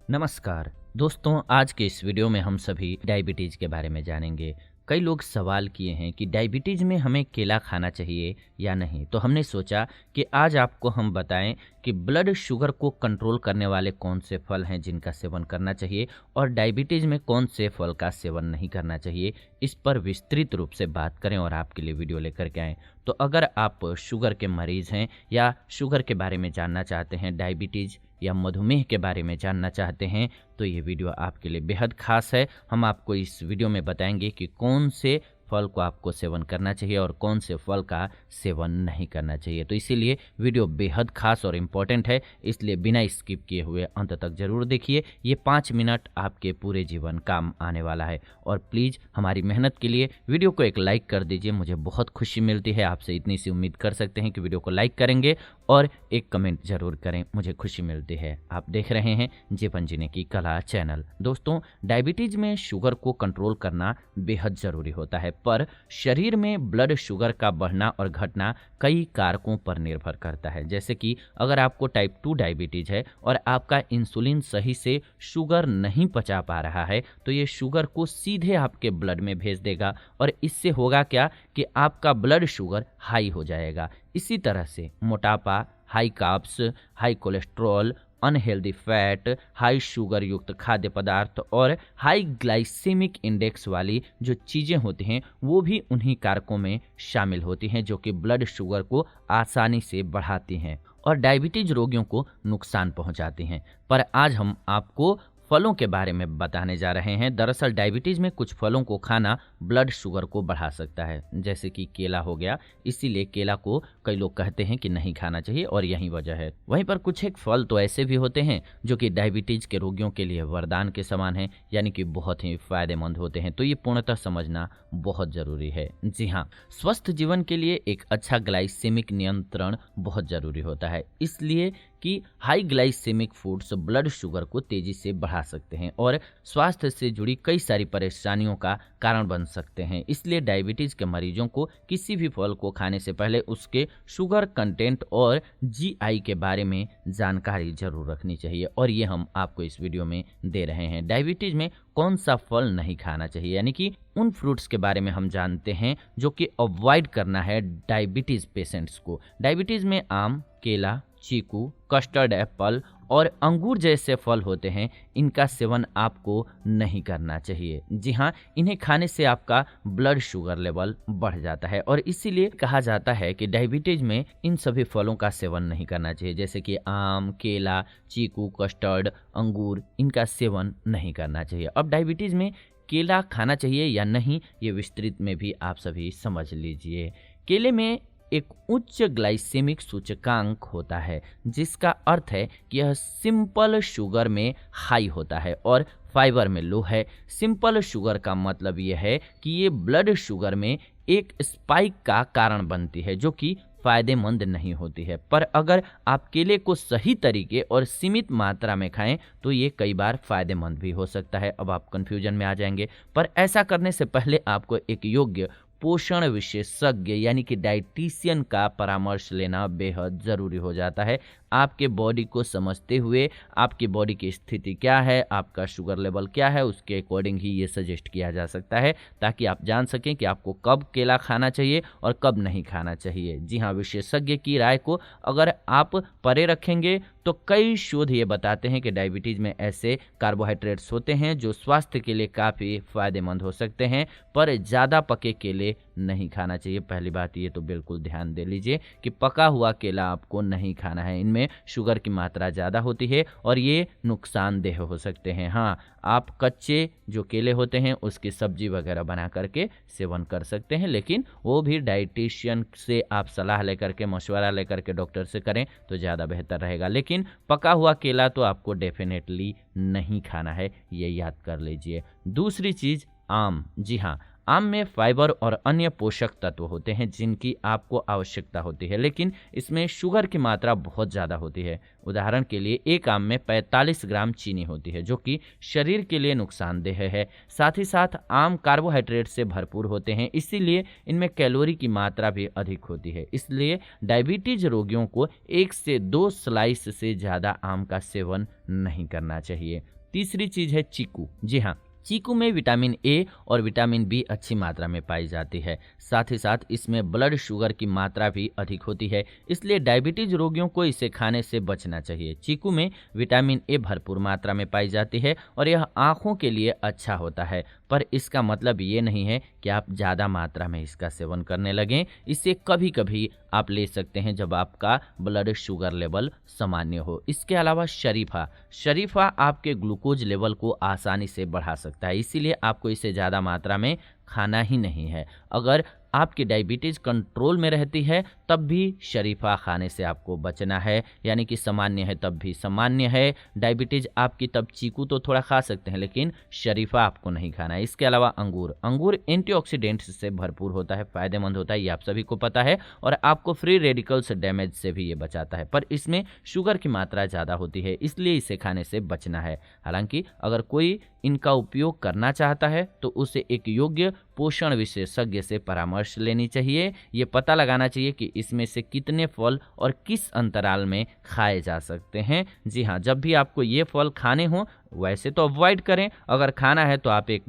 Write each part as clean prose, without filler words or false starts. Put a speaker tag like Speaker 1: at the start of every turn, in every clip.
Speaker 1: नमस्कार दोस्तों, आज के इस वीडियो में हम सभी डायबिटीज़ के बारे में जानेंगे। कई लोग सवाल किए हैं कि डायबिटीज़ में हमें केला खाना चाहिए या नहीं, तो हमने सोचा कि आज आपको हम बताएं कि ब्लड शुगर को कंट्रोल करने वाले कौन से फल हैं जिनका सेवन करना चाहिए और डायबिटीज़ में कौन से फल का सेवन नहीं करना चाहिए। इस पर विस्तृत रूप से बात करें और आपके लिए वीडियो लेकर के आएँ। तो अगर आप शुगर के मरीज़ हैं या शुगर के बारे में जानना चाहते हैं, डायबिटीज़ या मधुमेह के बारे में जानना चाहते हैं, तो ये वीडियो आपके लिए बेहद खास है। हम आपको इस वीडियो में बताएंगे कि कौन से फल को आपको सेवन करना चाहिए और कौन से फल का सेवन नहीं करना चाहिए। तो इसीलिए वीडियो बेहद खास और इम्पोर्टेंट है, इसलिए बिना स्किप किए हुए अंत तक ज़रूर देखिए। ये 5 मिनट आपके पूरे जीवन काम आने वाला है। और प्लीज़ हमारी मेहनत के लिए वीडियो को एक लाइक कर दीजिए, मुझे बहुत खुशी मिलती है। आपसे इतनी सी उम्मीद कर सकते हैं कि वीडियो को लाइक करेंगे और एक कमेंट ज़रूर करें, मुझे खुशी मिलती है। आप देख रहे हैं जीवन जीने की कला चैनल। दोस्तों, डायबिटीज़ में शुगर को कंट्रोल करना बेहद ज़रूरी होता है, पर शरीर में ब्लड शुगर का बढ़ना और घटना कई कारकों पर निर्भर करता है। जैसे कि अगर आपको टाइप 2 डायबिटीज़ है और आपका इंसुलिन सही से शुगर नहीं पचा पा रहा है, तो ये शुगर को सीधे आपके ब्लड में भेज देगा और इससे होगा क्या कि आपका ब्लड शुगर हाई हो जाएगा। इसी तरह से मोटापा, high carbs, high cholesterol, unhealthy fat, high sugar युक्त खाद्य पदार्थ और हाई ग्लाइसेमिक इंडेक्स वाली जो चीज़ें होती हैं वो भी उन्हीं कारकों में शामिल होती हैं जो कि ब्लड शुगर को आसानी से बढ़ाती हैं और डायबिटीज रोगियों को नुकसान पहुंचाती हैं। पर आज हम आपको फलों के बारे में बताने जा रहे हैं। दरअसल डायबिटीज़ में कुछ फलों को खाना ब्लड शुगर को बढ़ा सकता है, जैसे कि केला हो गया। इसीलिए केला को कई लोग कहते हैं कि नहीं खाना चाहिए और यही वजह है। वहीं पर कुछ एक फल तो ऐसे भी होते हैं जो कि डायबिटीज़ के रोगियों के लिए वरदान के समान हैं, यानी कि बहुत ही फायदेमंद होते हैं। तो ये पूर्णतः समझना बहुत ज़रूरी है। जी हाँ, स्वस्थ जीवन के लिए एक अच्छा ग्लाइसेमिक नियंत्रण बहुत ज़रूरी होता है, इसलिए कि high glycemic foods blood sugar को तेजी से बढ़ा सकते हैं और स्वास्थ्य से जुड़ी कई सारी परेशानियों का कारण बन सकते हैं। इसलिए डायबिटीज़ के मरीजों को किसी भी फल को खाने से पहले उसके शुगर कंटेंट और जीआई के बारे में जानकारी जरूर रखनी चाहिए और ये हम आपको इस वीडियो में दे रहे हैं। डायबिटीज़ में कौन सा फल नहीं खाना चाहिए, यानी कि उन फ्रूट्स के बारे में हम जानते हैं जो कि अवॉइड करना है डायबिटीज़ पेशेंट्स को। डायबिटीज़ में आम, केला, चीकू, कस्टर्ड एप्पल और अंगूर जैसे फल होते हैं, इनका सेवन आपको नहीं करना चाहिए। जी हाँ, इन्हें खाने से आपका ब्लड शुगर लेवल बढ़ जाता है और इसीलिए कहा जाता है कि डायबिटीज में इन सभी फलों का सेवन नहीं करना चाहिए, जैसे कि आम, केला, चीकू, कस्टर्ड, अंगूर, इनका सेवन नहीं करना चाहिए। अब डायबिटीज में केला खाना चाहिए या नहीं, ये विस्तृत में भी आप सभी समझ लीजिए। केले में एक उच्च ग्लाइसेमिक सूचकांक होता है, जिसका अर्थ है कि यह सिंपल शुगर में हाई होता है और फाइबर में लो है। सिंपल शुगर का मतलब यह है कि ये ब्लड शुगर में एक स्पाइक का कारण बनती है जो कि फायदेमंद नहीं होती है। पर अगर आप केले को सही तरीके और सीमित मात्रा में खाएं तो ये कई बार फायदेमंद भी हो सकता है। अब आप कंफ्यूजन में आ जाएंगे, पर ऐसा करने से पहले आपको एक योग्य पोषण विशेषज्ञ यानी कि डाइटिशियन का परामर्श लेना बेहद ज़रूरी हो जाता है। आपके बॉडी को समझते हुए, आपकी बॉडी की स्थिति क्या है, आपका शुगर लेवल क्या है, उसके अकॉर्डिंग ही ये सजेस्ट किया जा सकता है, ताकि आप जान सकें कि आपको कब केला खाना चाहिए और कब नहीं खाना चाहिए। जी हाँ, विशेषज्ञ की राय को अगर आप परे रखेंगे तो कई शोध ये बताते हैं कि डायबिटीज़ में ऐसे कार्बोहाइड्रेट्स होते हैं जो स्वास्थ्य के लिए काफ़ी फायदेमंद हो सकते हैं, पर ज़्यादा पके केले नहीं खाना चाहिए। पहली बात ये तो बिल्कुल ध्यान दे लीजिए कि पका हुआ केला आपको नहीं खाना है, इनमें शुगर की मात्रा ज़्यादा होती है और ये नुकसानदेह हो सकते हैं। हाँ, आप कच्चे जो केले होते हैं उसकी सब्जी वगैरह बना करके सेवन कर सकते हैं, लेकिन वो भी डाइटिशियन से आप सलाह लेकर के, मशवरा लेकर के डॉक्टर से करें तो ज़्यादा बेहतर रहेगा। लेकिन पका हुआ केला तो आपको डेफिनेटली नहीं खाना है, ये याद कर लीजिए। दूसरी चीज़ आम। जी हाँ, आम में फाइबर और अन्य पोषक तत्व होते हैं जिनकी आपको आवश्यकता होती है, लेकिन इसमें शुगर की मात्रा बहुत ज़्यादा होती है। उदाहरण के लिए एक आम में 45 ग्राम चीनी होती है, जो कि शरीर के लिए नुकसानदेह है। साथ ही साथ आम कार्बोहाइड्रेट से भरपूर होते हैं, इसीलिए इनमें कैलोरी की मात्रा भी अधिक होती है। इसलिए डायबिटीज रोगियों को 1 से 2 स्लाइस से ज़्यादा आम का सेवन नहीं करना चाहिए। तीसरी चीज़ है चीकू। जी हाँ, चीकू में विटामिन ए और विटामिन बी अच्छी मात्रा में पाई जाती है। साथ ही साथ इसमें ब्लड शुगर की मात्रा भी अधिक होती है, इसलिए डायबिटीज रोगियों को इसे खाने से बचना चाहिए। चीकू में विटामिन ए भरपूर मात्रा में पाई जाती है और यह आँखों के लिए अच्छा होता है, पर इसका मतलब ये नहीं है कि आप ज़्यादा मात्रा में इसका सेवन करने लगें। इसे कभी कभी आप ले सकते हैं जब आपका ब्लड शुगर लेवल सामान्य हो। इसके अलावा शरीफा आपके ग्लूकोज लेवल को आसानी से बढ़ा सकता है, इसीलिए आपको इसे ज़्यादा मात्रा में खाना ही नहीं है। अगर आपकी डायबिटीज़ कंट्रोल में रहती है तब भी शरीफा खाने से आपको बचना है, यानी कि सामान्य है तब भी सामान्य है डायबिटीज़ आपकी, तब चीकू तो थोड़ा खा सकते हैं लेकिन शरीफा आपको नहीं खाना है। इसके अलावा अंगूर एंटीऑक्सीडेंट्स से भरपूर होता है, फ़ायदेमंद होता है, ये आप सभी को पता है, और आपको फ्री रेडिकल्स डैमेज से भी ये बचाता है, पर इसमें शुगर की मात्रा ज़्यादा होती है, इसलिए इसे खाने से बचना है। हालांकि अगर कोई इनका उपयोग करना चाहता है तो उसे एक योग्य पोषण विशेषज्ञ से परामर्श लेनी चाहिए। ये पता लगाना चाहिए कि इसमें से कितने फल और किस अंतराल में खाए जा सकते हैं। जी हाँ, जब भी आपको ये फल खाने हों वैसे तो अवॉइड करें, अगर खाना है तो आप एक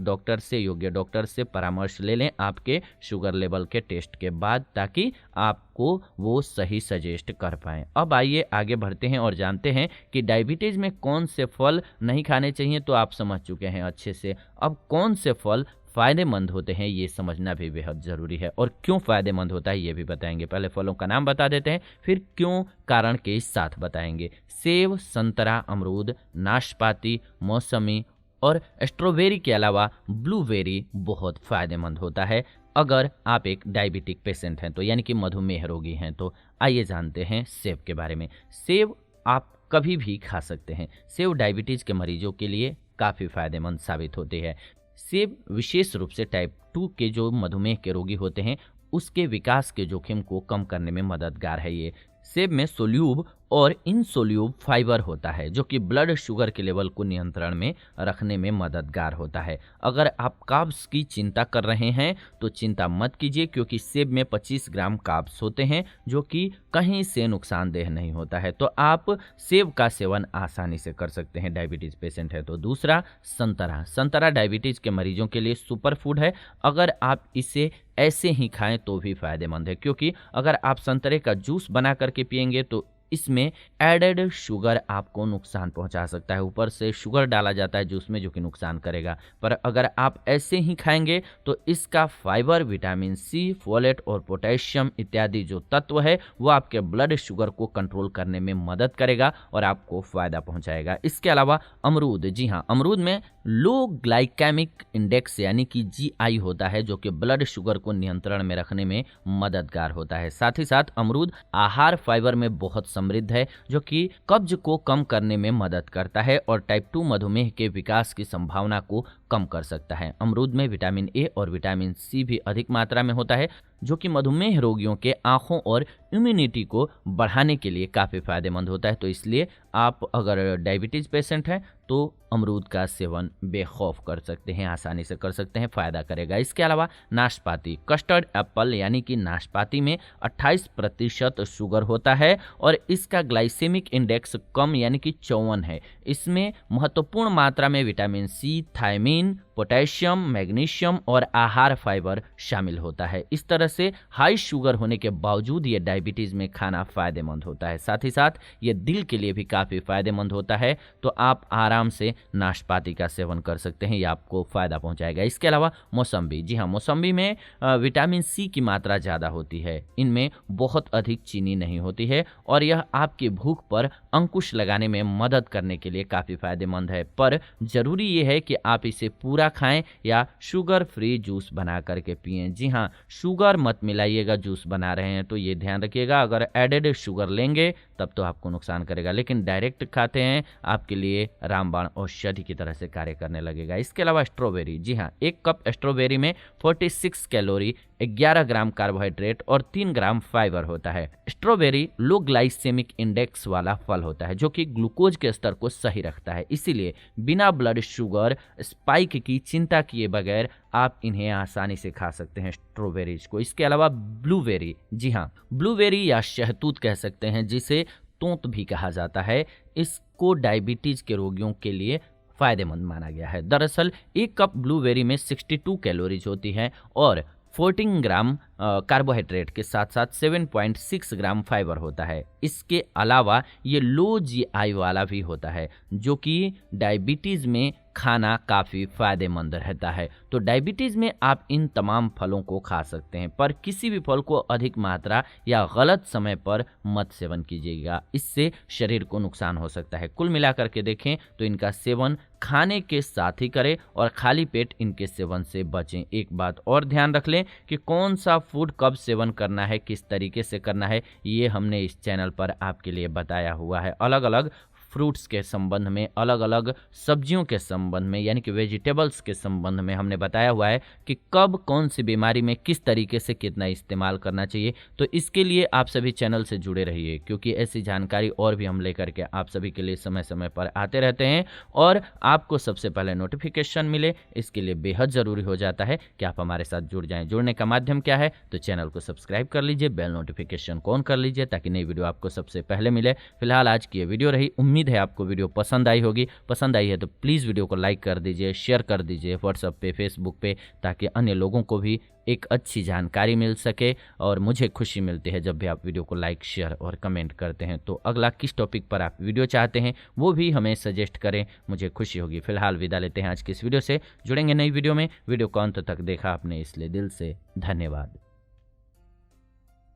Speaker 1: योग्य डॉक्टर से परामर्श ले लें आपके शुगर लेवल के टेस्ट के बाद, ताकि आपको वो सही सजेस्ट कर पाएँ। अब आइए आगे बढ़ते हैं और जानते हैं कि डायबिटीज़ में कौन से फल नहीं खाने चाहिए, तो आप समझ चुके हैं अच्छे से। अब कौन से फल फ़ायदेमंद होते हैं ये समझना भी बेहद ज़रूरी है, और क्यों फ़ायदेमंद होता है ये भी बताएंगे। पहले फलों का नाम बता देते हैं, फिर क्यों कारण के साथ बताएंगे। सेब, संतरा, अमरूद, नाशपाती, मौसमी और स्ट्रॉबेरी के अलावा ब्लूबेरी बहुत फ़ायदेमंद होता है अगर आप एक डायबिटिक पेशेंट हैं तो, यानी कि मधुमेह रोगी हैं तो। आइए जानते हैं सेब के बारे में। सेब आप कभी भी खा सकते हैं। सेब डायबिटीज़ के मरीजों के लिए काफ़ी फ़ायदेमंद साबित होते हैं। सेब विशेष रूप से टाइप 2 के जो मधुमेह के रोगी होते हैं उसके विकास के जोखिम को कम करने में मददगार है। ये सेब में सोल्यूब और इनसोल्यूब फाइबर होता है जो कि ब्लड शुगर के लेवल को नियंत्रण में रखने में मददगार होता है। अगर आप कार्ब्स की चिंता कर रहे हैं तो चिंता मत कीजिए, क्योंकि सेब में 25 ग्राम कार्ब्स होते हैं जो कि कहीं से नुकसानदेह नहीं होता है, तो आप सेब का सेवन आसानी से कर सकते हैं डायबिटीज़ पेशेंट है तो। दूसरा, संतरा डायबिटीज़ के मरीजों के लिए सुपर फूड है। अगर आप इसे ऐसे ही खाएं तो भी फायदेमंद है, क्योंकि अगर आप संतरे का जूस बना करके पिएंगे तो इसमें एडेड शुगर आपको नुकसान पहुंचा सकता है। ऊपर से शुगर डाला जाता है जूस में जो कि नुकसान करेगा, पर अगर आप ऐसे ही खाएंगे तो इसका फाइबर, विटामिन सी, फोलेट और पोटेशियम इत्यादि जो तत्व है वो आपके ब्लड शुगर को कंट्रोल करने में मदद करेगा और आपको फ़ायदा पहुंचाएगा। इसके अलावा अमरूद, जी हाँ, अमरूद में लो ग्लाइकेमिक इंडेक्स यानी कि GI होता है जो कि ब्लड शुगर को नियंत्रण में रखने में मददगार होता है। साथ ही साथ अमरूद आहार फाइबर में बहुत समृद्ध है जो कि कब्ज को कम करने में मदद करता है और टाइप 2 मधुमेह के विकास की संभावना को कम कर सकता है। अमरूद में विटामिन ए और विटामिन सी भी अधिक मात्रा में होता है जो कि मधुमेह रोगियों के आँखों और इम्यूनिटी को बढ़ाने के लिए काफ़ी फायदेमंद होता है। तो इसलिए आप अगर डायबिटीज़ पेशेंट हैं तो अमरूद का सेवन बेखौफ कर सकते हैं, आसानी से कर सकते हैं, फ़ायदा करेगा। इसके अलावा नाशपाती, कस्टर्ड एप्पल यानी कि नाशपाती में 28% शुगर होता है और इसका ग्लाइसेमिक इंडेक्स कम यानी कि 54 है। इसमें महत्वपूर्ण मात्रा में vitamin C, thiamine, potassium, magnesium और आहार फाइबर शामिल होता है। इस तरह से हाई शुगर होने के बावजूद ये डायबिटीज़ में खाना फ़ायदेमंद होता है। साथ ही साथ ये दिल के लिए भी काफ़ी फ़ायदेमंद होता है, तो आप आराम से नाशपाती का सेवन कर सकते हैं, ये आपको फ़ायदा पहुंचाएगा। इसके अलावा मौसम्बी, जी हाँ, मौसम्बी में विटामिन सी की मात्रा ज़्यादा होती है, इनमें बहुत अधिक चीनी नहीं होती है और यह आपकी भूख पर अंकुश लगाने में मदद करने के लिए काफ़ी फ़ायदेमंद है। पर ज़रूरी ये है कि आप इसे इसे पूरा खाएं या शुगर फ्री जूस बना करके पिएं। जी हाँ, शुगर मत मिलाइएगा, जूस बना रहे हैं तो ये ध्यान रखिएगा। अगर एडेड शुगर लेंगे तब तो आपको नुकसान करेगा, लेकिन डायरेक्ट खाते हैं आपके लिए रामबाण औषधि की तरह से कार्य करने लगेगा। इसके अलावा स्ट्रॉबेरी, जी हाँ, 1 कप स्ट्रॉबेरी में 46 कैलोरी, 11 ग्राम कार्बोहाइड्रेट और 3 ग्राम फाइबर होता है। स्ट्रॉबेरी लो ग्लाइसेमिक इंडेक्स वाला फल होता है जो कि ग्लूकोज के स्तर को सही रखता है, इसीलिए बिना ब्लड शुगर स्पाइक की चिंता किए बगैर आप इन्हें आसानी से खा सकते हैं स्ट्रॉबेरीज को। इसके अलावा ब्लूबेरी, जी हाँ, ब्लूबेरी या शहतूत कह सकते हैं, जिसे तोंत भी कहा जाता है, इसको डायबिटीज के रोगियों के लिए फायदेमंद माना गया है। दरअसल 1 कप ब्लूबेरी में 62 कैलोरीज होती हैं और 14 ग्राम कार्बोहाइड्रेट के साथ साथ 7.6 ग्राम फाइबर होता है। इसके अलावा ये लो जीआई वाला भी होता है जो कि डायबिटीज़ में खाना काफ़ी फ़ायदेमंद रहता है। तो डायबिटीज़ में आप इन तमाम फलों को खा सकते हैं, पर किसी भी फल को अधिक मात्रा या गलत समय पर मत सेवन कीजिएगा, इससे शरीर को नुकसान हो सकता है। कुल मिलाकर के देखें तो इनका सेवन खाने के साथ ही करें और खाली पेट इनके सेवन से बचें। एक बात और ध्यान रख लें कि कौन सा फूड कब सेवन करना है, किस तरीके से करना है, ये हमने इस चैनल पर आपके लिए बताया हुआ है। अलग अलग फ्रूट्स के संबंध में, अलग अलग सब्जियों के संबंध में, यानी कि वेजिटेबल्स के संबंध में हमने बताया हुआ है कि कब कौन सी बीमारी में किस तरीके से कितना इस्तेमाल करना चाहिए। तो इसके लिए आप सभी चैनल से जुड़े रहिए, क्योंकि ऐसी जानकारी और भी हम लेकर के आप सभी के लिए समय समय पर आते रहते हैं और आपको सबसे पहले नोटिफिकेशन मिले, इसके लिए बेहद ज़रूरी हो जाता है कि आप हमारे साथ जुड़ जाएं। जुड़ने का माध्यम क्या है, तो चैनल को सब्सक्राइब कर लीजिए, बेल नोटिफिकेशन को ऑन कर लीजिए ताकि नई वीडियो आपको सबसे पहले मिले। फिलहाल आज की ये वीडियो रही, उम्मीद है आपको वीडियो पसंद आई होगी। पसंद आई है तो प्लीज़ वीडियो को लाइक कर दीजिए, शेयर कर दीजिए व्हाट्सएप पे, फेसबुक पे, ताकि अन्य लोगों को भी एक अच्छी जानकारी मिल सके। और मुझे खुशी मिलती है जब भी आप वीडियो को लाइक, शेयर और कमेंट करते हैं। तो अगला किस टॉपिक पर आप वीडियो चाहते हैं वो भी हमें सजेस्ट करें, मुझे खुशी होगी। फिलहाल विदा लेते हैं आज की इस वीडियो से, जुड़ेंगे नई वीडियो में। वीडियो को अंत तक देखा आपने इसलिए दिल से धन्यवाद।